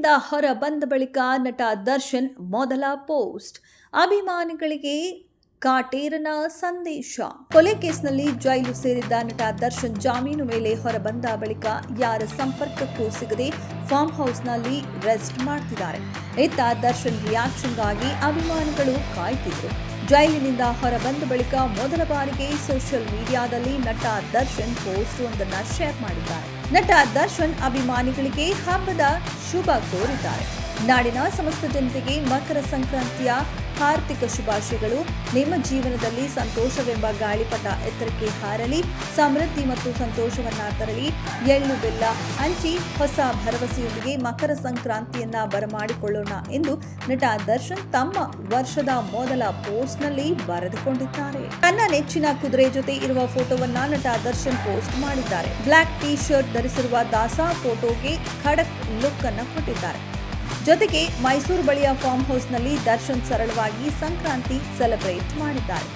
ಜೈಲಿನಿಂದ ಹೊರ ಬಂದ ಬಳಿಕ ನಟ ದರ್ಶನ್ ಮೊದಲ ಪೋಸ್ಟ್. ಅಭಿಮಾನಿಗಳಿಗೆ ಕಾಟೇರನ ಸಂದೇಶ. ಕೊಲೆ ಕೇಸ್ನಲ್ಲಿ ಜೈಲು ಸೇರಿದ್ದ ನಟ ದರ್ಶನ್ ಜಾಮೀನು ಮೇಲೆ ಹೊರಬಂದ ಬಳಿಕ ಯಾರ ಸಂಪರ್ಕಕ್ಕೂ ಸಿಗದೆ ಫಾರ್ಮ್ ಹೌಸ್ನಲ್ಲಿ ರೆಸ್ಟ್ ಮಾಡ್ತಿದ್ದಾರೆ. ಇತ್ತ ದರ್ಶನ್ ರಿಯಾಕ್ಷನ್ಗಾಗಿ ಅಭಿಮಾನಿಗಳು ಕಾಯ್ತಿದ್ರು. ಜೈಲಿನಿಂದ ಹೊರಬಂದ ಬಳಿಕ ಮೊದಲ ಬಾರಿಗೆ ಸೋಷಿಯಲ್ ಮೀಡಿಯಾದಲ್ಲಿ ನಟ ದರ್ಶನ್ ಪೋಸ್ಟ್ ಒಂದನ್ನು ಶೇರ್ ಮಾಡಿದ್ದಾರೆ. ನಟ ದರ್ಶನ್ ಅಭಿಮಾನಿಗಳಿಗೆ ಹಬ್ಬದ ಶುಭ ಕೋರಿದ್ದಾರೆ. ನಾಡಿನ ಸಮಸ್ತ ಜನತೆಗೆ ಮಕರ ಸಂಕ್ರಾಂತಿಯ ಹಾರ್ದಿಕ ಶುಭಾಶಯಗಳು. ನಿಮ್ಮ ಜೀವನದಲ್ಲಿ ಸಂತೋಷವೆಂಬ ಗಾಳಿಪಟ ಎತ್ತರಕ್ಕೆ ಹಾರಲಿ, ಸಮೃದ್ಧಿ ಮತ್ತು ಸಂತೋಷವನ್ನ ತರಲಿ, ಎಳ್ಳು ಬೆಲ್ಲ ಹಂಚಿ ಹೊಸ ಭರವಸೆಯೊಂದಿಗೆ ಮಕರ ಸಂಕ್ರಾಂತಿಯನ್ನ ಬರಮಾಡಿಕೊಳ್ಳೋಣ ಎಂದು ನಟ ದರ್ಶನ್ ತಮ್ಮ ವರ್ಷದ ಮೊದಲ ಪೋಸ್ಟ್ನಲ್ಲಿ ಬರೆದುಕೊಂಡಿದ್ದಾರೆ. ತನ್ನ ನೆಚ್ಚಿನ ಕುದುರೆ ಜೊತೆ ಇರುವ ಫೋಟೋವನ್ನ ನಟ ದರ್ಶನ್ ಪೋಸ್ಟ್ ಮಾಡಿದ್ದಾರೆ. ಬ್ಲಾಕ್ ಟೀ ಶರ್ಟ್ ಧರಿಸಿರುವ ದಾಸ ಫೋಟೋಗೆ ಖಡಕ್ ಲುಕ್ ಅನ್ನು ಕೊಟ್ಟಿದ್ದಾರೆ. ಜೊತೆಗೆ ಮೈಸೂರು ಬಳಿಯ ಫಾರ್ಮ್ ಹೌಸ್ನಲ್ಲಿ ದರ್ಶನ್ ಸರಳವಾಗಿ ಸಂಕ್ರಾಂತಿ ಸೆಲೆಬ್ರೇಟ್ ಮಾಡಿದ್ದಾರೆ.